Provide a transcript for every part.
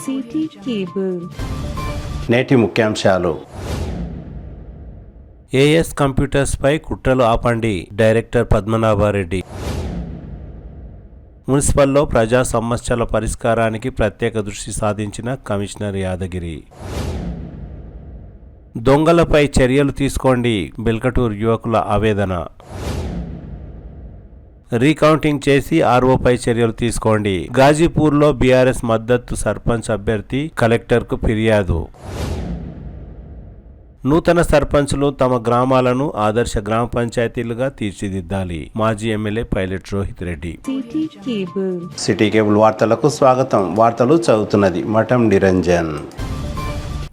City cable. నేటి ముఖ్యాంశాలు. As computers పై కుట్రలు ఆపండి, డైరెక్టర్ పద్మనాభరెడ్డి. మున్సిపల్లో ప్రజా సమస్యల పరిష్కారానికి ప్రత్యేక దృష్టి సాధించిన కమిషనర్ యాదగిరి. దొంగలపై చర్యలు తీసుకోండి, బెల్కటూరు యువకుల ఆవేదన. రీకౌంటింగ్ చేసి ఆర్ఓపై చర్యలు తీసుకోండి, గాజీపూర్లో బీఆర్ఎస్ మద్దతు సర్పంచ్ అభ్యర్థి కలెక్టర్కు ఫిర్యాదు. నూతన సర్పంచ్లు తమ గ్రామాలను ఆదర్శ గ్రామ పంచాయతీలుగా తీర్చిదిద్దాలి, మాజీ MLA pilot Rohit Reddy. City cable వార్తలకు స్వాగతం. వార్తలు చదువుతున్నది మఠం నిరంజన్.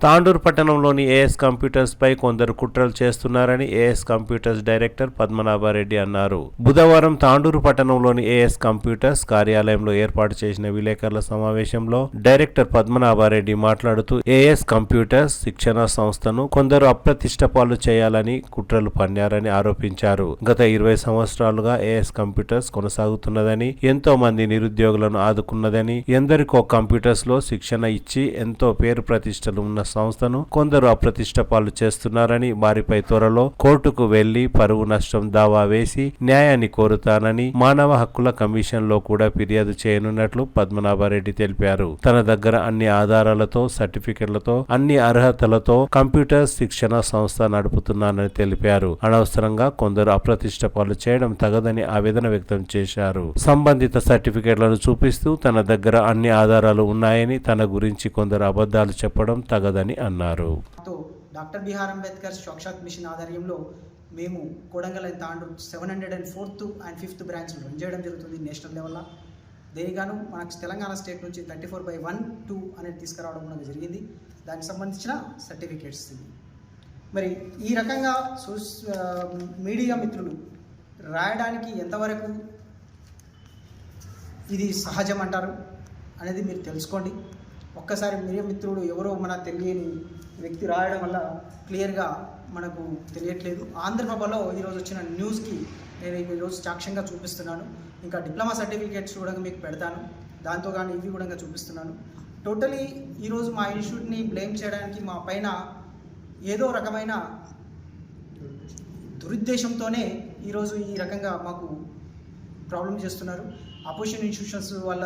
తాండూరు పట్టణంలోని ఏఎస్ కంప్యూటర్స్ పై కొందరు కుట్రలు చేస్తున్నారని ఏఎస్ కంప్యూటర్స్ డైరెక్టర్ పద్మనాభరెడ్డి అన్నారు. బుధవారం తాండూరు పట్టణంలోని ఏఎస్ కంప్యూటర్స్ కార్యాలయంలో ఏర్పాటు చేసిన విలేకరుల సమావేశంలో డైరెక్టర్ పద్మనాభరెడ్డి మాట్లాడుతూ ఏఎస్ కంప్యూటర్స్ శిక్షణ సంస్థను కొందరు అప్రతిష్ట పాలు చేయాలని కుట్రలు పన్నారని ఆరోపించారు. గత 20 సంవత్సరాలుగా ఏఎస్ కంప్యూటర్స్ కొనసాగుతున్నదని, ఎంతో మంది నిరుద్యోగులను ఆదుకున్నదని, ఎందరికో కంప్యూటర్స్ లో శిక్షణ ఇచ్చి ఎంతో పేరు ప్రతిష్టలు ఉన్న సంస్థను కొందరు అప్రతిష్ట పాలు చేస్తున్నారని, వారిపై త్వరలో కోర్టుకు వెళ్లి పరువు నష్టం దావా వేసి న్యాయాన్ని కోరుతానని, మానవ హక్కుల కమిషన్ లో కూడా ఫిర్యాదు చేయనున్నట్లు పద్మనాభరెడ్డి తెలిపారు. తన దగ్గర అన్ని ఆధారాలతో, సర్టిఫికెట్లతో, అన్ని అర్హతలతో కంప్యూటర్ శిక్షణ సంస్థ నడుపుతున్నానని తెలిపారు. అనవసరంగా కొందరు అప్రతిష్ట పాలు చేయడం తగదని ఆవేదన వ్యక్తం చేశారు. సంబంధిత సర్టిఫికెట్లను చూపిస్తూ తన దగ్గర అన్ని ఆధారాలు ఉన్నాయని, తన గురించి కొందరు అబద్ధాలు చెప్పడం తగదని అన్నారు. డాక్టర్ బిఆర్ అంబేద్కర్ సాక్షాత్ మిషన్ ఆధ్వర్యంలో మేము Kodangal and Tandur 704th and 5th branch run చేయడం జరుగుతుంది నేషనల్ లెవెల్లో. దేనిగాను మనకు తెలంగాణ స్టేట్ నుంచి 34/1-2 అనేది తీసుకురావడం కూడా జరిగింది. దానికి సంబంధించిన సర్టిఫికేట్స్. మరి ఈ రకంగా మీడియా మిత్రులు రాయడానికి ఎంతవరకు ఇది సహజం అంటారు అనేది మీరు తెలుసుకోండి. ఒక్కసారి మీడియా మిత్రుడు ఎవరో మన తెలియని వ్యక్తి రాయడం వల్ల క్లియర్గా మనకు తెలియట్లేదు. ఆంధ్రప్రభలో ఈరోజు వచ్చిన న్యూస్కి నేను ఈరోజు సాక్ష్యంగా చూపిస్తున్నాను. ఇంకా డిప్లొమా సర్టిఫికేట్స్ కూడా మీకు పెడతాను, దాంతో కానీ ఇవి కూడా చూపిస్తున్నాను. టోటలీ ఈరోజు మా ఇన్స్టిట్యూట్ని బ్లేమ్ చేయడానికి మా పైన ఏదో రకమైన దురుద్దేశంతోనే ఈరోజు ఈ రకంగా మాకు ప్రాబ్లం చేస్తున్నారు. అపోజిషన్ ఇన్స్టిట్యూషన్స్ వాళ్ళ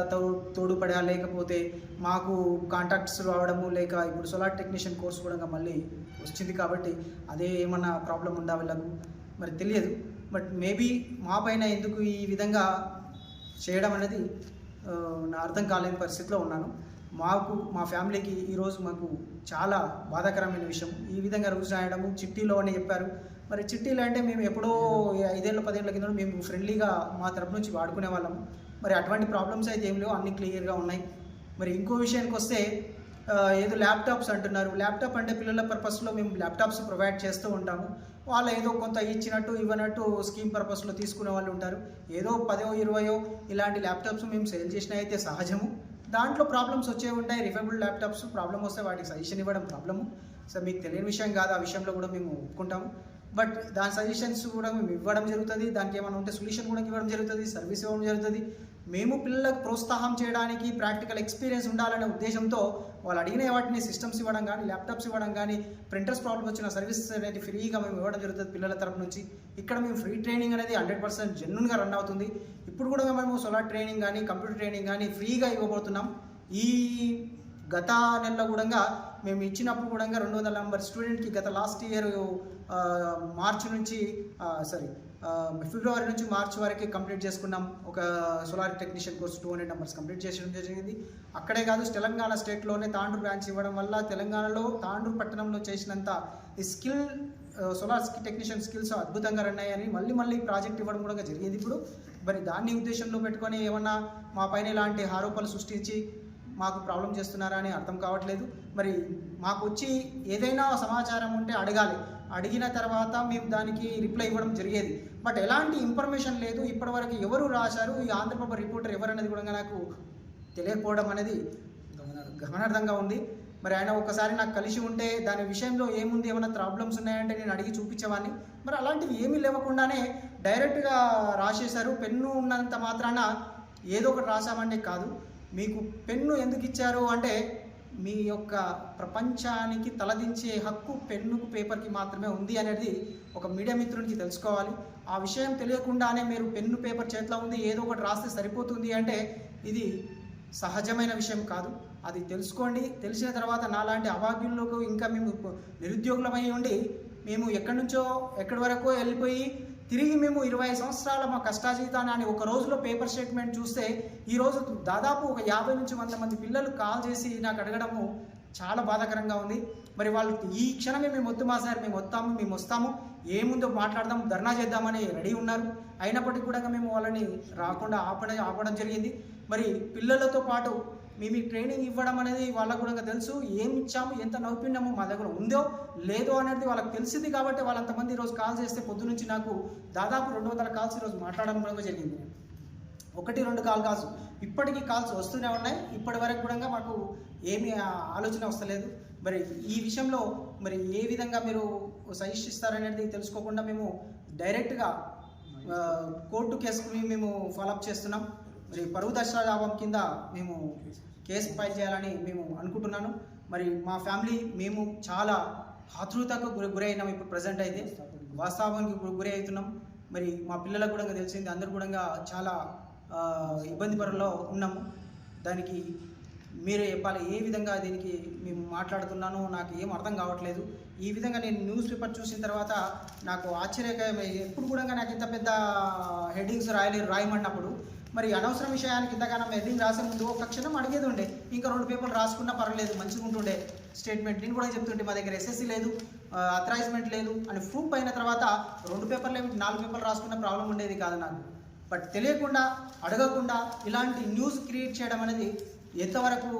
తోడుపడా, లేకపోతే మాకు కాంటాక్ట్స్ రావడము, లేక ఇప్పుడు సోలార్ టెక్నీషియన్ కోర్స్ కూడా మళ్ళీ వచ్చింది కాబట్టి అదే ఏమన్నా ప్రాబ్లం ఉందా వీళ్ళకు మరి తెలియదు. బట్ మేబీ మా పైన ఎందుకు ఈ విధంగా చేయడం అనేది నా అర్థం కాలేని పరిస్థితిలో ఉన్నాను. మా ఫ్యామిలీకి ఈరోజు మాకు చాలా బాధాకరమైన విషయం. ఈ విధంగా రూల్స్ రాయడము చిట్టీలో అని చెప్పారు. మరి చిట్టీలు అంటే మేము ఎప్పుడో 5-10 ఏళ్ల కింద మేము ఫ్రెండ్లీగా మా తరపు నుంచి వాడుకునే వాళ్ళము. మరి అటువంటి ప్రాబ్లమ్స్ అయితే ఏం లేవు, అన్నీ క్లియర్గా ఉన్నాయి. మరి ఇంకో విషయానికి వస్తే ఏదో ల్యాప్టాప్స్ అంటున్నారు. ల్యాప్టాప్ అంటే పిల్లల పర్పస్లో మేము ల్యాప్టాప్స్ ప్రొవైడ్ చేస్తూ ఉంటాము. వాళ్ళు ఏదో కొంత ఇచ్చినట్టు ఇవ్వనట్టు స్కీమ్ పర్పస్లో తీసుకునే వాళ్ళు ఉంటారు. ఏదో 10-20 ఇలాంటి ల్యాప్టాప్స్ మేము సేల్ చేసినా అయితే సహజము. దాంట్లో ప్రాబ్లమ్స్ వచ్చే ఉంటాయి. రిఫరబుల్ ల్యాప్టాప్స్ ప్రాబ్లమ్ వస్తే వాటికి సజెషన్ ఇవ్వడం ప్రాబ్లము. సో మీకు తెలియని విషయం కాదు, ఆ విషయంలో కూడా మేము ఒప్పుకుంటాము. బట్ దాని సజెషన్స్ కూడా మేము ఇవ్వడం జరుగుతుంది. దానికి ఏమైనా ఉంటే సొల్యూషన్ కూడా ఇవ్వడం జరుగుతుంది, సర్వీస్ ఇవ్వడం జరుగుతుంది. మేము పిల్లలకు ప్రోత్సాహం చేయడానికి ప్రాక్టికల్ ఎక్స్పీరియన్స్ ఉండాలనే ఉద్దేశంతో వాళ్ళు అడిగిన వాటిని సిస్టమ్స్ ఇవ్వడం కానీ, ల్యాప్టాప్స్ ఇవ్వడం కానీ, ప్రింటర్స్ ప్రాబ్లం వచ్చిన సర్వీసెస్ అనేది ఫ్రీగా మేము ఇవ్వడం జరుగుతుంది పిల్లల తరపు నుంచి. ఇక్కడ మేము ఫ్రీ ట్రైనింగ్ అనేది 100% జెన్యూన్గా రన్ అవుతుంది. ఇప్పుడు కూడా మేము సోలార్ ట్రైనింగ్ కానీ, కంప్యూటర్ ట్రైనింగ్ కానీ ఫ్రీగా ఇవ్వబోతున్నాం. ఈ గత నెలలో కూడా మేము ఇచ్చినప్పుడు కూడా 200 నంబర్ స్టూడెంట్కి గత లాస్ట్ ఇయర్ ఫిబ్రవరి నుంచి మార్చి వరకు కంప్లీట్ చేసుకున్నాం. ఒక solar technician course 200 numbers complete చేయడం జరిగింది. అక్కడే కాదు, తెలంగాణ స్టేట్లోనే తాండూరు బ్రాంచ్ ఇవ్వడం వల్ల తెలంగాణలో తాండూరు పట్టణంలో చేసినంత ఈ స్కిల్ సోలార్ టెక్నీషియన్ స్కిల్స్ అద్భుతంగా రన్ అయ్యాయని మళ్ళీ ప్రాజెక్ట్ ఇవ్వడం కూడా జరిగింది. ఇప్పుడు మరి దాన్ని ఉద్దేశంలో పెట్టుకొని ఏమన్నా మా పైన ఇలాంటి ఆరోపణలు సృష్టించి మాకు ప్రాబ్లం చేస్తున్నారా అని అర్థం కావట్లేదు. మరి మాకు వచ్చి ఏదైనా సమాచారం ఉంటే అడగాలి, అడిగిన తర్వాత మేము దానికి రిప్లై ఇవ్వడం జరిగేది. బట్ ఎలాంటి ఇన్ఫర్మేషన్ లేదు. ఇప్పటివరకు ఎవరు రాశారు, ఈ ఆంధ్రప్రభ రిపోర్టర్ ఎవరనేది కూడా నాకు తెలియకపోవడం అనేది గమనార్థంగా ఉంది. మరి ఆయన ఒకసారి నాకు కలిసి ఉంటే దాని విషయంలో ఏముంది, ఏమైనా ప్రాబ్లమ్స్ ఉన్నాయంటే నేను అడిగి చూపించేవాడిని. మరి అలాంటివి ఏమీ లేవకుండానే డైరెక్ట్గా రాసేశారు. పెన్ను ఉన్నంత మాత్రాన ఏదో ఒకటి రాసామంటే కాదు. మీకు పెన్ను ఎందుకు ఇచ్చారు అంటే మీ యొక్క ప్రపంచానికి తలదించే హక్కు పెన్నుకు పేపర్కి మాత్రమే ఉంది అనేది ఒక మీడియా మిత్రునికి తెలుసుకోవాలి. ఆ విషయం తెలియకుండానే మీరు పెన్ను పేపర్ చేతిలో ఉంది ఏదో ఒకటి రాస్తే సరిపోతుంది అంటే ఇది సహజమైన విషయం కాదు. అది తెలుసుకోండి. తెలిసిన తర్వాత నాలాంటి అభాగ్యులకు ఇంకా మేము నిరుద్యోగులమై ఉండి మేము ఎక్కడి నుంచో ఎక్కడి వరకు వెళ్ళిపోయి తిరిగి మేము 20 సంవత్సరాల మా కష్టాజీతాన్ని ఒక రోజులో పేపర్ స్టేట్మెంట్ చూస్తే ఈరోజు దాదాపు ఒక 50 నుంచి 100 మంది పిల్లలు కాల్ చేసి నాకు అడగడము చాలా బాధాకరంగా ఉంది. మరి వాళ్ళు ఈ క్షణమే మేము వద్దు మా సార్, మేము వస్తాము, ఏముందో మాట్లాడదాం, ధర్నా చేద్దామని రెడీ ఉన్నారు. అయినప్పటికీ కూడా మేము వాళ్ళని రాకుండా ఆపడం జరిగింది. మరి పిల్లలతో పాటు మేము ఈ ట్రైనింగ్ ఇవ్వడం అనేది వాళ్ళకు కూడా తెలుసు. ఏమి ఇచ్చాము, ఎంత నౌపుణ్యము మా దగ్గర ఉందో లేదో అనేది వాళ్ళకి తెలిసింది. కాబట్టి వాళ్ళంతమంది ఈరోజు కాల్ చేస్తే పొద్దు నుంచి నాకు దాదాపు 200 కాల్స్ ఈరోజు మాట్లాడడం కూడా జరిగింది. 1-2 కాల్స్ ఇప్పటికీ కాల్స్ వస్తూనే ఉన్నాయి. ఇప్పటి వరకు కూడా మాకు ఏమీ ఆలోచన వస్తలేదు. మరి ఈ విషయంలో మరి ఏ విధంగా మీరు సజెస్ట్ ఇస్తారనేది తెలుసుకోకుండా మేము డైరెక్ట్గా కోర్టు కేసుకుని మేము ఫాలోఅప్ చేస్తున్నాం. మరి పరువు దర్శనాభం కింద మేము కేసు ఫైల్ చేయాలని మేము అనుకుంటున్నాను. మరి మా ఫ్యామిలీ మేము చాలా ఆతృతకు గురైనాం. ఇప్పుడు ప్రజెంట్ అయితే వాస్తవానికి గురి అవుతున్నాం. మరి మా పిల్లలకు కూడా తెలిసింది, అందరూ కూడా చాలా ఇబ్బంది పరుల్లో ఉన్నాము. దానికి మీరే చెప్పాలి ఏ విధంగా దీనికి మేము మాట్లాడుతున్నానో నాకు ఏం అర్థం కావట్లేదు. ఈ విధంగా నేను న్యూస్ పేపర్ చూసిన తర్వాత నాకు ఆశ్చర్యకరమే. ఎప్పుడు కూడా నాకు ఇంత పెద్ద హెడ్డింగ్స్ రాయమన్నప్పుడు మరి అనవసర విషయానికి ఇంతగానో హెడ్డింగ్ రాసే ముందు ఒక క్షణం అడిగేది ఉండే, ఇంకా 2 పేపర్లు రాసుకున్నా పర్వాలేదు, మంచిగా ఉంటుండే స్టేట్మెంట్. నేను కూడా చెప్తుంటే మా దగ్గర ఎస్ఎస్సి లేదు, అథరైజ్మెంట్ లేదు అని ప్రూఫ్ అయిన తర్వాత 2 పేపర్లు 4 పేపర్లు రాసుకున్న ప్రాబ్లం ఉండేది కాదు నాకు. బట్ తెలియకుండా అడగకుండా ఇలాంటి న్యూస్ క్రియేట్ చేయడం అనేది ఎంతవరకు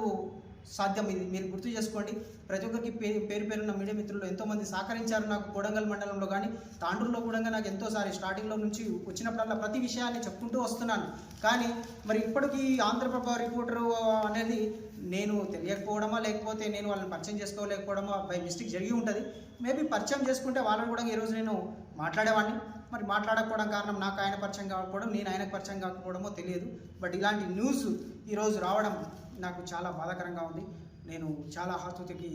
సాధ్యం ఇది మీరు గుర్తు చేసుకోండి. ప్రతి ఒక్కరికి పేరు పేరున్న మీడియా మిత్రులు ఎంతోమంది సహకరించారు నాకు. కొడంగల్ మండలంలో కానీ తాండూరులో కూడా నాకు ఎంతోసారి స్టార్టింగ్లో నుంచి వచ్చినప్పుడల్లా ప్రతి విషయాన్ని చెప్పుకుంటూ వస్తున్నాను. కానీ మరి ఇప్పటికీ ఆంధ్రప్రభ రిపోర్టరు అనేది నేను తెలియకపోవడమా లేకపోతే నేను వాళ్ళని పరిచయం చేసుకోలేకపోవడమా బై మిస్టేక్ జరిగి ఉంటుంది. మేబీ పరిచయం చేసుకుంటే వాళ్ళని కూడా ఈరోజు నేను మాట్లాడేవాడిని. మరి మాట్లాడకపోవడం కారణం నాకు ఆయన పరిచయం కాకపోవడం, నేను ఆయనకు పరిచయం కాకపోవడమో తెలియదు. బట్ ఇలాంటి న్యూస్ ఈరోజు రావడం నాకు చాలా బాధాకరంగా ఉంది. నేను చాలా ఆతృతకి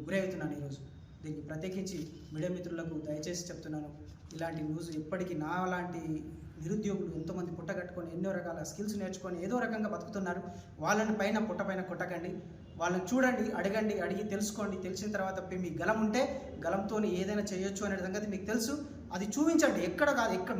గురి అవుతున్నాను ఈరోజు. దీనికి ప్రత్యేకించి మీడియా మిత్రులకు దయచేసి చెప్తున్నాను, ఇలాంటి న్యూస్ ఎప్పటికీ నా లాంటి నిరుద్యోగులు ఎంతోమంది పుట్టగట్టుకొని ఎన్నో రకాల స్కిల్స్ నేర్చుకొని ఏదో రకంగా బతుకుతున్నారు. వాళ్ళని పుట్ట పైన కొట్టకండి. వాళ్ళని చూడండి, అడగండి, అడిగి తెలుసుకోండి. తెలిసిన తర్వాత మీ గలం ఉంటే గలంతో ఏదైనా చేయొచ్చు అనే సంగతి మీకు తెలుసు. అది చూపించండి. ఎక్కడ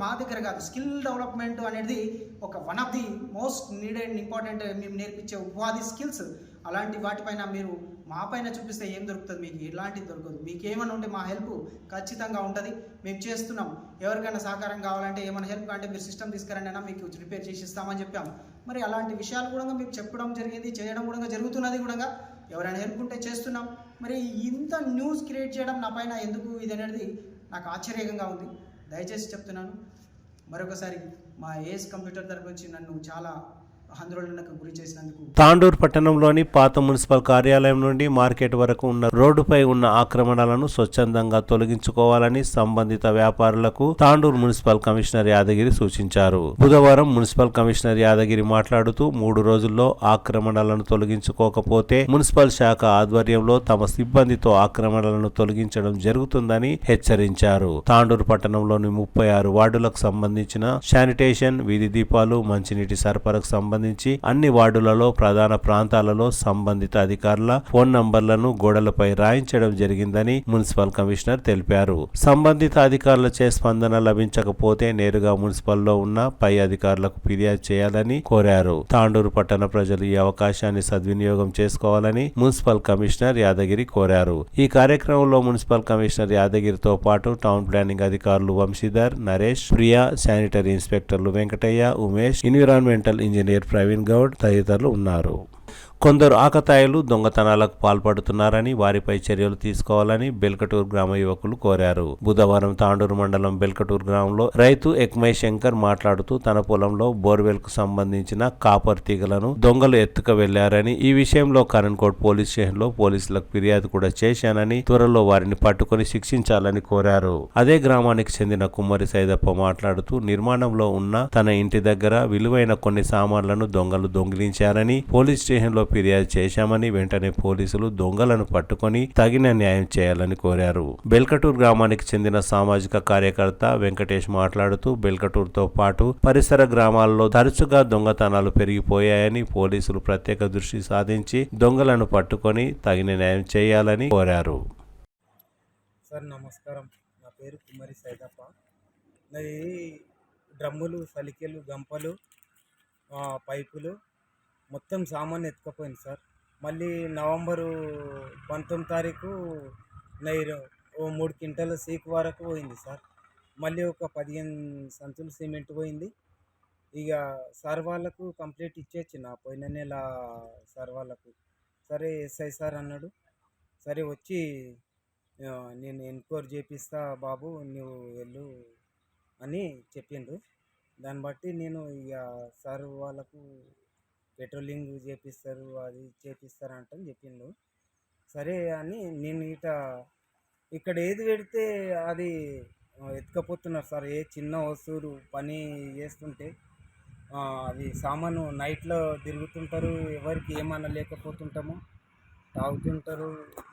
మా దగ్గర కాదు. స్కిల్ డెవలప్మెంట్ అనేది ఒక one of the most needed important మేము నేర్పించే ఉపాధి స్కిల్స్. అలాంటి వాటిపైన మీరు మా పైన చూపిస్తే ఏం దొరుకుతుంది? మీకు ఎలాంటిది దొరకదు. మీకు ఏమైనా ఉంటే మా హెల్ప్ ఖచ్చితంగా ఉంటుంది. మేము చేస్తున్నాం. ఎవరికైనా సహకారం కావాలంటే ఏమైనా హెల్ప్ అంటే మీరు సిస్టమ్ తీసుకురండి అయినా మీకు రిపేర్ చేసి ఇస్తామని చెప్పాం. మరి అలాంటి విషయాలు కూడా మీకు చెప్పడం జరిగింది, చేయడం కూడా జరుగుతున్నది కూడా. ఎవరైనా హెల్ప్ ఉంటే చేస్తున్నాం. మరి ఇంత న్యూస్ క్రియేట్ చేయడం నా పైన ఎందుకు ఇది అనేది నాకు ఆశ్చర్యంగా ఉంది. దయచేసి చెప్తున్నాను, మరొకసారి మా ఏఎస్ కంప్యూటర్ తరపు నుంచి నన్ను చాలా ఆందోళనకు గురి చేసినందుకు. తాండూరు పట్టణంలోని పాత మున్సిపల్ కార్యాలయం నుండి మార్కెట్ వరకు ఉన్న రోడ్డుపై ఉన్న ఆక్రమణలను స్వచ్ఛందంగా తొలగించుకోవాలని సంబంధిత వ్యాపారులకు తాండూరు మున్సిపల్ కమిషనర్ యాదగిరి సూచించారు. బుధవారం మున్సిపల్ కమిషనర్ యాదగిరి మాట్లాడుతూ 3 రోజుల్లో ఆక్రమణలను తొలగించుకోకపోతే మున్సిపల్ శాఖ ఆధ్వర్యంలో తమ సిబ్బందితో ఆక్రమణలను తొలగించడం జరుగుతుందని హెచ్చరించారు. తాండూరు పట్టణంలోని 36 వార్డులకు సంబంధించిన శానిటేషన్, వీధి దీపాలు, మంచినీటి సరఫరాకు సంబంధించి అన్ని వార్డులలో ప్రధాన ప్రాంతాలలో సంబంధిత అధికారుల ఫోన్ నంబర్లను గోడలపై రాయించడం జరిగిందని మున్సిపల్ కమిషనర్ తెలిపారు. సంబంధిత అధికారులచే స్పందన లభించకపోతే నేరుగా మున్సిపల్లో ఉన్న పై అధికారులకు ఫిర్యాదు చేయాలని కోరారు. తాండూరు పట్టణ ప్రజలు ఈ అవకాశాన్ని సద్వినియోగం చేసుకోవాలని మున్సిపల్ కమిషనర్ యాదగిరి కోరారు. ఈ కార్యక్రమంలో మున్సిపల్ కమిషనర్ యాదగిరితో పాటు టౌన్ ప్లానింగ్ అధికారులు వంశీధర్, నరేష్, ప్రియా, శానిటరీ ఇన్స్పెక్టర్లు వెంకటయ్య, ఉమేష్, ఎన్విరాన్మెంటల్ ఇంజనీర్ ప్రవీణ్ గౌడ్ తదితరులు ఉన్నారు. కొందరు ఆకతాయిలు దొంగతనాలకు పాల్పడుతున్నారని వారిపై చర్యలు తీసుకోవాలని బెల్కటూరు గ్రామ యువకులు కోరారు. బుధవారం తాండూరు మండలం బెల్కటూరు గ్రామంలో రైతు ఎక్మై శంకర్ మాట్లాడుతూ తన పొలంలో బోర్వెల్ కు సంబంధించిన కాపర్ తీగలను దొంగలు ఎత్తుకు వెళ్లారని, ఈ విషయంలో కరణ్కోట్ పోలీస్ స్టేషన్ లో పోలీసులకు ఫిర్యాదు కూడా చేశానని, త్వరలో వారిని పట్టుకుని శిక్షించాలని కోరారు. అదే గ్రామానికి చెందిన కుమ్మరి సైదప్ప మాట్లాడుతూ నిర్మాణంలో ఉన్న తన ఇంటి దగ్గర విలువైన కొన్ని సామాన్లను దొంగలు దొంగిలించారని, పోలీస్ స్టేషన్ లో ఫిర్యాదు చేశామని వెంటనే పోలీసులు దొంగలను పట్టుకొని తగిన న్యాయం చేయాలని కోరారు. బెల్కటూర్ గ్రామానికి చెందిన సామాజిక కార్యకర్త వెంకటేష్ మాట్లాడుతూ బెల్కటూర్తో పాటు పరిసర గ్రామాల్లో తరచుగా దొంగతనాలు పెరిగిపోయాయని పోలీసులు ప్రత్యేక దృష్టి సాధించి దొంగలను పట్టుకొని తగిన న్యాయం చేయాలని కోరారు. సార్ నమస్కారం, నా పేరు కుమారి సైదప్ప. నాది డ్రమ్ములు, సలికెలు, గంపలు, పైపులు మొత్తం సామాన్ ఎత్తుకపోయింది సార్. మళ్ళీ నవంబరు 19 తారీఖు ఓ 3 క్వింటాల సీక్ వరకు పోయింది సార్. మళ్ళీ ఒక 15 సంచులు సిమెంట్ పోయింది. ఇక సార్ వాళ్ళకు కంప్లీట్ ఇచ్చేచ్చిన పోయిన నెల సార్ వాళ్ళకు. సరే ఎస్ఐ సార్ అన్నాడు, సరే వచ్చి నేను ఎంక్వైరీ చేపిస్తా బాబు, నువ్వు వెళ్ళు అని చెప్పిండు. దాన్ని బట్టి నేను ఇక సార్ వాళ్ళకు పెట్రోలింగ్ చేపిస్తారు, అది చేపిస్తారు అంటని చెప్పిండు. సరే అని నేను ఇక్కడ ఏది పెడితే అది ఎత్తుకపోతున్నారు సార్. ఏ చిన్న వస్తువులు పని చేస్తుంటే అది సామాను నైట్లో తిరుగుతుంటారు, ఎవరికి ఏమన్నా లేకపోతుంటాము, తాగుతుంటారు,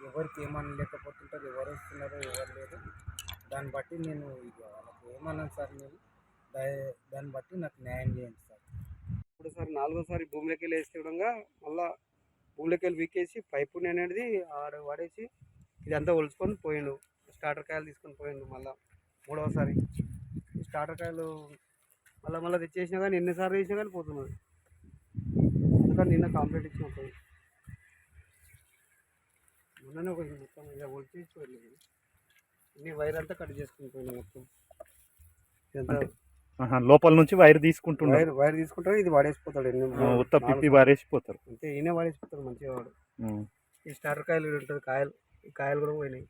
ఎవరికి ఏమన్నా లేకపోతుంటారు, ఎవరు వస్తున్నారు ఎవరు లేదు. దాన్ని బట్టి నేను ఇక వాళ్ళకి ఏమన్నాను సార్, నేను దాన్ని బట్టి నాకు న్యాయం చేయండి సార్. ఇప్పుడు సార్ 4వసారి భూమిలోకి వెళ్ళి వేస్తే విధంగా మళ్ళీ భూమిలోకి వెళ్ళి వీకేసి పైపు అనేది ఆడ వాడేసి ఇదంతా ఒలుచుకొని పోయిండు. స్టార్టర్ కాయలు తీసుకొని పోయిండు. మళ్ళీ 3వసారి స్టార్టర్ కాయలు మళ్ళీ తెచ్చేసినా కానీ ఎన్నిసార్లు వేసినా కానీ పోతున్నది. అందుకని నిన్న కంప్లీట్ ఇచ్చిన పోయి మొన్ననే ఒక మొత్తం ఇలా ఒలిచేసి వెళ్ళింది. ఇన్ని వైర్ అంతా కట్ చేసుకుని పోయింది మొత్తం. ఇదంతా లోపల నుంచి వైర్ తీసుకుంటున్నాడు. వైర్ తీసుకుంటాడు, ఇది వాడేసిపోతాడు. ఉత్త పిప్పి వాడేసిపోతారు అంతే, ఈయనే వాడేసిపోతాడు మంచిగా వాడు. ఈ స్టార్టర్ కాయలు ఉంటుంది, ఈ కాయలు కూడా పోయినాయి.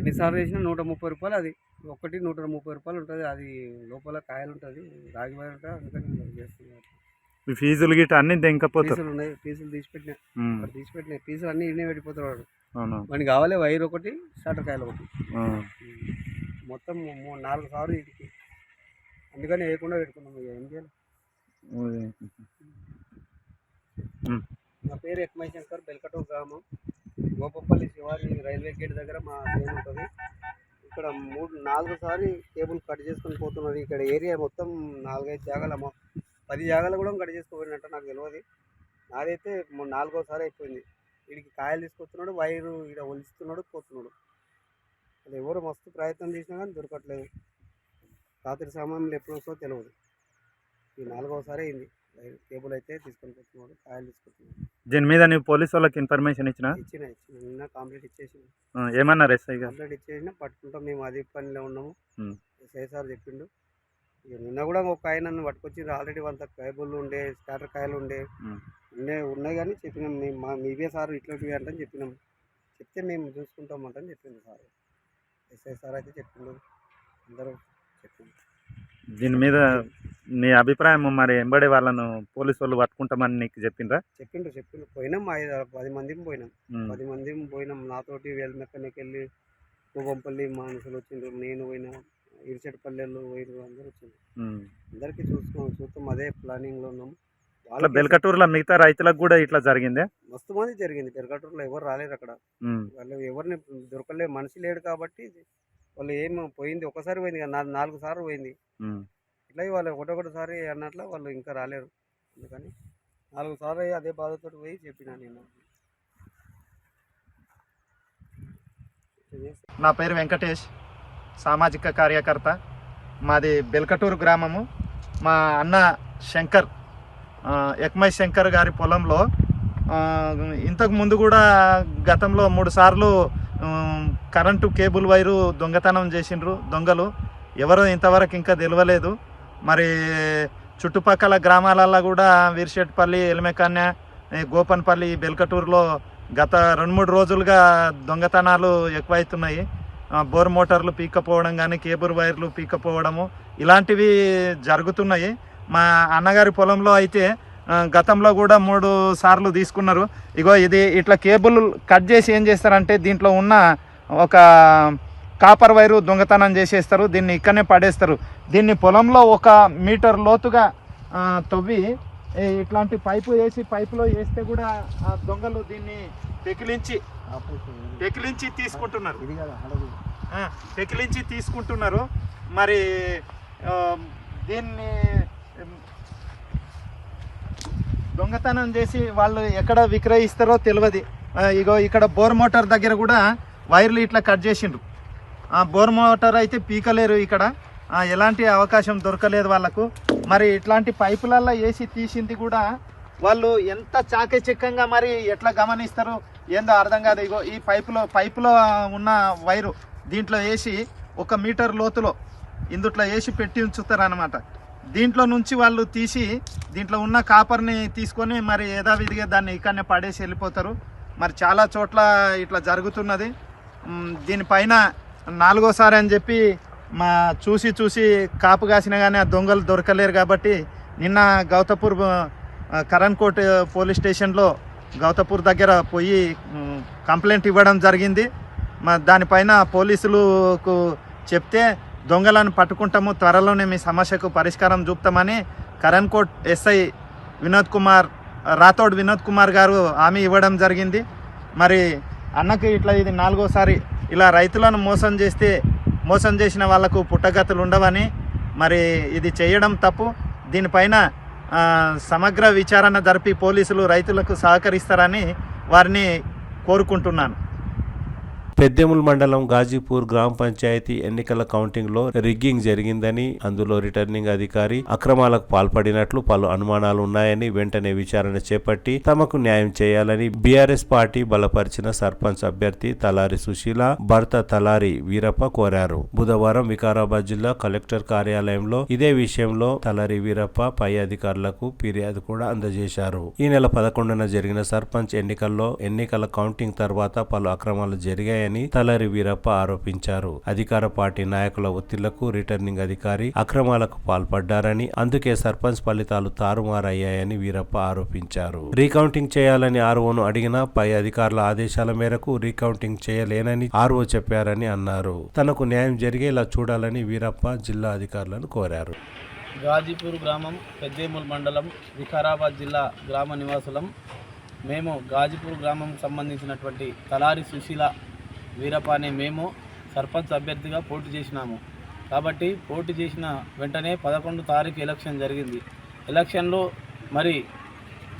ఎన్నిసార్లు వేసినా 130 రూపాయలు. అది ఒకటి 130 రూపాయలు ఉంటుంది. అది లోపల కాయలు ఉంటుంది, రాగి వైర్ ఉంటుంది. అందుకని చేస్తున్నాడు. ఫీజులు గిట్ట అన్ని దెంకపోతారు. పీసులు ఉన్నాయి, పీసులు తీసిపెట్టినాయి పీసులు అన్నీ ఈయనే పెట్టిపోతున్నాడు. మనకి కావాలి వైర్ ఒకటి, స్టార్టర్ కాయలు ఒకటి, మొత్తం 4 సార్లు ఇంటికి. అందుకని వేయకుండా పెట్టుకున్నాం. ఇక ఏం చేయాలి. నా పేరు ఎక్మై శంకర్, బెల్కటూర్ గ్రామం, గోపపల్లి శివాజీ రైల్వే గేట్ దగ్గర మా ట్రైన్ ఉంటుంది. ఇక్కడ 4 సార్లు కేబుల్ కట్ చేసుకొని పోతున్నది. ఇక్కడ ఏరియా మొత్తం 4-5 జాగాల 10 జాగాలు కూడా కట్ చేసుకోపోయినట్టు నాకు తెలియదు. నాదైతే 4వసారి అయిపోయింది. వీడికి కాయలు తీసుకొస్తున్నాడు, వైరు ఇక్కడ ఒలుస్తున్నాడు, పోతున్నాడు. అది ఎవరు మస్తు ప్రయత్నం చేసినా కానీ దొరకట్లేదు. రాత్రి సమయంలో ఎప్పుడు వస్తుందో తెలియదు. ఈ 4వసారి అయింది. కేబుల్ అయితే తీసుకొని పోతున్నాడు, కాయలు తీసుకొస్తున్నాడు. దీని మీద నువ్వు పోలీసు వాళ్ళకి ఇన్ఫర్మేషన్ ఇచ్చిన నిన్న కంప్లీట్ ఇచ్చేసిన. ఏమన్నారు ఎస్ఐ గారు? కంప్లీట్ ఇచ్చేసిన, పట్టుకుంటాం, మేము అది పనిలో ఉన్నాము. ఎస్ఐ సార్ చెప్పిండు. ఇక నిన్న కూడా ఒక ఆయన నన్ను పట్టుకొచ్చి ఆల్రెడీ వాళ్ళ కేబుల్ ఉండే, స్టార్టర్ కాయలు ఉన్నాయి కానీ చెప్పినాం, మేము మీవే సార్ ఇట్లాంటివి అంటని చెప్పినాం. చెప్తే మేము చూసుకుంటామంటని చెప్పింది సార్. ఎస్ఐ సార్ అయితే చెప్పిండు, అందరూ చెప్పిండు. దీని మీద నీ అభిప్రాయం మరి? ఎంబడే వాళ్ళను పోలీసు వాళ్ళు పట్టుకుంటామని నీకు చెప్పిండ్రా? చెప్పిండు. పోయినాం, 10 మందికి పోయినాం. 10 మందికి పోయినాం. నాతోటి వేల మెక్కనికి వెళ్ళి కోబంపల్లి మనుషులు వచ్చిండ్రు, నేను పోయినా, ఇరిచెట్పల్లెలు పోయిన అందరూ వచ్చింది. అందరికీ చూస్తాం, అదే ప్లానింగ్లో ఉన్నాము. వాళ్ళ బెల్కటూరులో మిగతా రైతులకు కూడా ఇట్లా జరిగిందే? మస్తు మంది జరిగింది. బెల్కటూరులో ఎవరు రాలేరు. అక్కడ వాళ్ళు ఎవరిని దొరకలే, మనిషి లేడు కాబట్టి వాళ్ళు ఏమో పోయింది. ఒకసారి పోయింది కదా, 4 సార్లు పోయింది. ఇట్లా వాళ్ళు ఒకటొకటిసారి అన్నట్లు వాళ్ళు ఇంకా రాలేరు. అందుకని 4 సార్లు అదే బాధతో పోయి చెప్పినా నేను. నా పేరు వెంకటేష్, సామాజిక కార్యకర్త. మాది బెల్కటూరు గ్రామము. మా అన్న శంకర్, ఎక్మై శంకర్ గారి పొలంలో ఇంతకు ముందు కూడా గతంలో 3 సార్లు కరెంటు కేబుల్ వైరు దొంగతనం చేసిండ్రు దొంగలు. ఎవరో ఇంతవరకు ఇంకా తెలియలేదు. మరి చుట్టుపక్కల గ్రామాలలో కూడా వీర్షెట్పల్లి, ఎలిమెకన్య, గోపన్పల్లి, బెల్కటూరులో గత 2-3 రోజులుగా దొంగతనాలు ఎక్కువైతున్నాయి. బోర్ మోటార్లు పీక్కపోవడం కానీ, కేబుల్ వైర్లు పీక్కపోవడము ఇలాంటివి జరుగుతున్నాయి. మా అన్నగారి పొలంలో అయితే గతంలో కూడా 3 సార్లు తీసుకున్నారు. ఇగో ఇది ఇట్లా కేబుల్ కట్ చేసి ఏం చేస్తారంటే దీంట్లో ఉన్న ఒక కాపర్ వైరు దొంగతనం చేసేస్తారు. దీన్ని ఇక్కడనే పడేస్తారు. దీన్ని పొలంలో 1 మీటర్ లోతుగా తవ్వి ఇట్లాంటి పైపు వేసి పైపులో వేస్తే కూడా ఆ దొంగలు దీన్ని పెకిలించి తీసుకుంటున్నారు. పెకిలించి తీసుకుంటున్నారు. మరి దీన్ని దొంగతనం చేసి వాళ్ళు ఎక్కడ విక్రయిస్తారో తెలియదు. ఇగో ఇక్కడ బోర్ మోటార్ దగ్గర కూడా వైర్లు ఇట్లా కట్ చేసిండ్రు. బోర్ మోటార్ అయితే పీకలేరు, ఇక్కడ ఎలాంటి అవకాశం దొరకలేదు వాళ్ళకు. మరి ఇట్లాంటి పైపులల్లో వేసి తీసింది కూడా వాళ్ళు ఎంత చాకచక్యంగా మరి ఎట్లా గమనిస్తారు ఏందో అర్థం కాదు. ఇగో ఈ పైపులో ఉన్న వైరు దీంట్లో వేసి 1 మీటర్ లోతులో ఇందుట్లో వేసి పెట్టి ఉంచుతారు అన్నమాట. దీంట్లో నుంచి వాళ్ళు తీసి దీంట్లో ఉన్న కాపర్ని తీసుకొని మరి యథావిధిగా దాన్ని ఇక్కడనే పడేసి వెళ్ళిపోతారు. మరి చాలా చోట్ల ఇట్లా జరుగుతున్నది. దీనిపైన 4వసారి అని చెప్పి చూసి కాపు కాసిన కానీ ఆ దొంగలు దొరకలేరు. కాబట్టి నిన్న గౌతపూర్ కరణ్కోట్ పోలీస్ స్టేషన్లో గౌతపూర్ దగ్గర పోయి కంప్లైంట్ ఇవ్వడం జరిగింది. దానిపైన పోలీసులకు చెప్తే దొంగలను పట్టుకుంటాము, త్వరలోనే మీ సమస్యకు పరిష్కారం చూపుతామని కరణ్కోట్ ఎస్ఐ రాథోడ్ వినోద్ కుమార్ గారు హామీ ఇవ్వడం జరిగింది. మరి అన్నకి ఇట్లా ఇది 4వసారి ఇలా రైతులను మోసం చేసిన వాళ్లకు పుట్టగతులు ఉండవని, మరి ఇది చేయడం తప్పు. దీనిపైన సమగ్ర విచారణ జరిపి పోలీసులు రైతులకు సహకరిస్తారని వారిని కోరుకుంటున్నాను. పెద్దెముల్ మండలం గాజీపూర్ గ్రామ పంచాయతీ ఎన్నికల కౌంటింగ్ లో రిగ్గింగ్ జరిగిందని, అందులో రిటర్నింగ్ అధికారి అక్రమాలకు పాల్పడినట్లు పలు అనుమానాలు ఉన్నాయని వెంటనే విచారణ చేపట్టి తమకు న్యాయం చేయాలని బీఆర్ఎస్ పార్టీ బలపరిచిన సర్పంచ్ అభ్యర్థి తలారి సుశీల భర్త తలారి వీరప్ప కోరారు. బుధవారం వికారాబాద్ జిల్లా కలెక్టర్ కార్యాలయంలో ఇదే విషయంలో తలారి వీరప్ప పై అధికారులకు ఫిర్యాదు కూడా అందజేశారు. ఈ నెల 11న జరిగిన సర్పంచ్ ఎన్నికల కౌంటింగ్ తర్వాత పలు అక్రమాలు జరిగాయని తలారి వీరప్ప ఆరోపించారు. అధికార పార్టీ నాయకుల ఒత్తిళ్లకు రిటర్నింగ్ అధికారి అక్రమాలకు పాల్పడ్డారని, అందుకే సర్పంచ్ ఫలితాలు తారుమారయ్యాయని వీరప్ప ఆరోపించారు. రీకౌంటింగ్ చేయాలని ఆర్ఓను అడిగినా పై అధికారుల ఆదేశాల మేరకు రీకౌంటింగ్ చేయలేనని ఆర్ఓ చెప్పారని అన్నారు. తనకు న్యాయం జరిగేలా చూడాలని వీరప్ప జిల్లా అధికారులను కోరారు. గాజీపూర్ గ్రామం, పెద్దేముల్ మండలం, వికారాబాద్ జిల్లా గ్రామ నివాసులం. మేము గాజీపూర్ గ్రామం సంబంధించినటువంటి తలారి సుశీల వీరప్ప అనే మేము సర్పంచ్ అభ్యర్థిగా పోటీ చేసినాము. కాబట్టి పోటీ చేసిన వెంటనే 11 తారీఖు ఎలక్షన్ జరిగింది. ఎలక్షన్లో మరి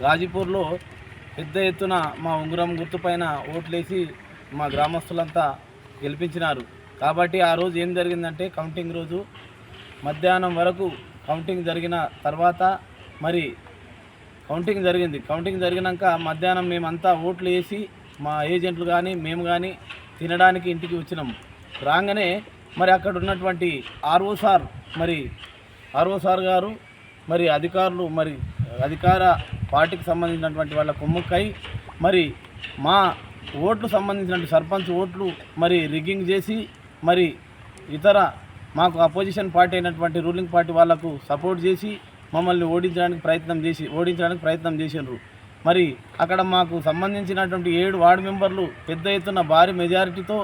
గాజీపూర్లో పెద్ద ఎత్తున మా ఉంగరం గుర్తుపైన ఓట్లేసి మా గ్రామస్తులంతా గెలిపించినారు. కాబట్టి ఆ రోజు ఏం జరిగిందంటే కౌంటింగ్ రోజు మధ్యాహ్నం వరకు కౌంటింగ్ జరిగిన తర్వాత మరి కౌంటింగ్ జరిగింది. కౌంటింగ్ జరిగినాక మధ్యాహ్నం మేమంతా ఓట్లు వేసి మా ఏజెంట్లు కానీ మేము కానీ తినడానికి ఇంటికి వచ్చినాము. రాగానే మరి అక్కడ ఉన్నటువంటి ఆర్ఓ సార్ గారు మరి అధికారులు మరి అధికార పార్టీకి సంబంధించినటువంటి వాళ్ళ కొమ్ముక్కై మరి మా ఓట్లు సంబంధించినటువంటి సర్పంచ్ ఓట్లు మరి రిగ్గింగ్ చేసి మరి ఇతర మాకు అపోజిషన్ పార్టీ అయినటువంటి రూలింగ్ పార్టీ వాళ్లకు సపోర్ట్ చేసి మమ్మల్ని ఓడించడానికి ప్రయత్నం చేసినారు. మరి అక్కడ మాకు సంబంధించినటువంటి 7 వార్డు మెంబర్లు పెద్ద ఎత్తున భారీ మెజారిటీతో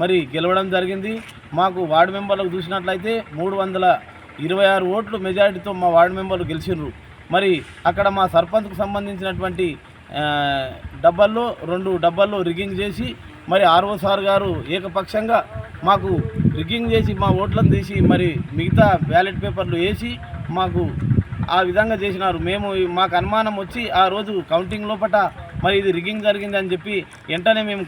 మరి గెలవడం జరిగింది. మాకు వార్డు మెంబర్లకు చూసినట్లయితే 326 ఓట్లు మెజారిటీతో మా వార్డు మెంబర్లు గెలిచినారు. మరి అక్కడ మా సర్పంచ్కు సంబంధించినటువంటి డబ్బాల్లో 2 డబ్బాల్లో రిగ్గింగ్ చేసి మరి ఆర్ఓ సార్ గారు ఏకపక్షంగా మాకు రిగ్గింగ్ చేసి మా ఓట్లను తీసి మరి మిగతా బ్యాలెట్ పేపర్లు వేసి మాకు ఆ విధంగా చేసినారు. మాకు అనుమానం వచ్చి ఆ రోజు కౌంటింగ్ లోపల మరి ఇది రిగ్గింగ్ జరిగింది అని చెప్పి వెంటనే మేము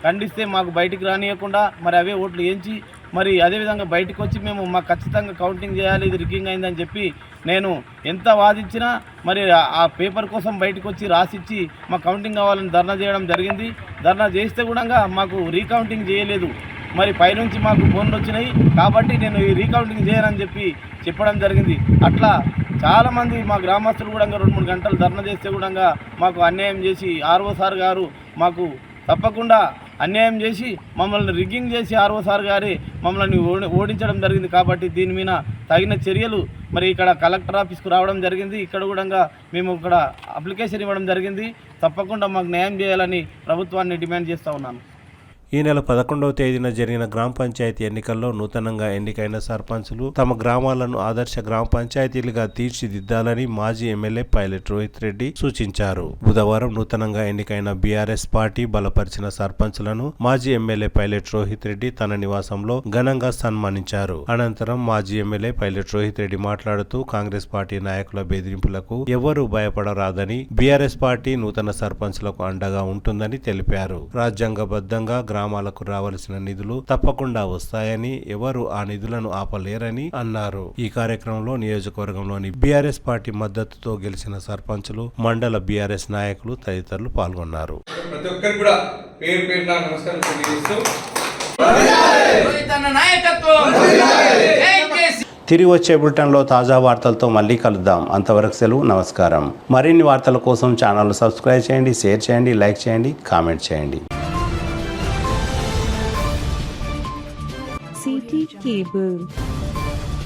ఖండిస్తే మాకు బయటికి రానియకుండా మరి అవే ఓట్లు వేయించి మరి అదేవిధంగా బయటకు వచ్చి మాకు ఖచ్చితంగా కౌంటింగ్ చేయాలి, ఇది రిగ్గింగ్ అయిందని చెప్పి నేను ఎంత వాదించినా మరి ఆ పేపర్ కోసం బయటకు వచ్చి రాసిచ్చి మాకు కౌంటింగ్ కావాలని ధర్నా చేయడం జరిగింది. ధర్నా చేస్తే కూడా మాకు రీకౌంటింగ్ చేయలేదు. మరి పైనుంచి మాకు ఫోన్లు వచ్చినాయి కాబట్టి నేను ఈ రీకౌంటింగ్ చేయనని చెప్పడం జరిగింది. అట్లా చాలామంది మా గ్రామస్తులు కూడా 2-3 గంటలు ధర్నా చేస్తే కూడా మాకు అన్యాయం చేసి ఆర్ఓ సార్ గారు మాకు తప్పకుండా అన్యాయం చేసి మమ్మల్ని రిగ్గింగ్ చేసి ఆర్ఓ సార్ గారి మమ్మల్ని ఓడించడం జరిగింది. కాబట్టి దీని మీద తగిన చర్యలు మరి ఇక్కడ కలెక్టర్ ఆఫీస్కు రావడం జరిగింది. ఇక్కడ కూడా మేము ఇక్కడ అప్లికేషన్ ఇవ్వడం జరిగింది. తప్పకుండా మాకు న్యాయం చేయాలని ప్రభుత్వాన్ని డిమాండ్ చేస్తూ ఉన్నాను. ఈ నెల 11వ తేదీన జరిగిన గ్రామ పంచాయతీ ఎన్నికల్లో నూతనంగా ఎన్నికైన సర్పంచులు తమ గ్రామాలను ఆదర్శ గ్రామ పంచాయతీలుగా తీర్చిదిద్దాలని మాజీ ఎమ్మెల్యే పైలట్ రోహిత్ రెడ్డి సూచించారు. బుధవారం నూతనంగా ఎన్నికైన బీఆర్ఎస్ పార్టీ బలపరిచిన సర్పంచులను మాజీ ఎమ్మెల్యే పైలట్ రోహిత్ రెడ్డి తన నివాసంలో ఘనంగా సన్మానించారు. అనంతరం మాజీ ఎమ్మెల్యే పైలట్ రోహిత్ రెడ్డి మాట్లాడుతూ కాంగ్రెస్ పార్టీ నాయకుల బెదిరింపులకు ఎవరూ భయపడరాదని, బీఆర్ఎస్ పార్టీ నూతన సర్పంచ్లకు అండగా ఉంటుందని తెలిపారు. రాజ్యాంగబద్ధంగా గ్రామాలకు రావాల్సిన నిధులు తప్పకుండా వస్తాయని, ఎవరు ఆ నిధులను ఆపలేరని అన్నారు. ఈ కార్యక్రమంలో నియోజకవర్గంలోని బీఆర్ఎస్ పార్టీ మద్దతుతో గెలిచిన సర్పంచులు, మండల బీఆర్ఎస్ నాయకులు తదితరులు పాల్గొన్నారు. ప్రతి ఒక్కరికి కూడా పేరు పేరున నమస్కారం తెలియజేస్తూ తిరిగి వచ్చే బులెటిన్లో తాజా వార్తలతో మళ్ళీ కలుద్దాం. అంతవరకు సెలవు, నమస్కారం. మరిన్ని వార్తల కోసం ఛానల్ సబ్స్క్రైబ్ చేయండి, షేర్ చేయండి, లైక్ చేయండి, కామెంట్ చేయండి. CT Cable.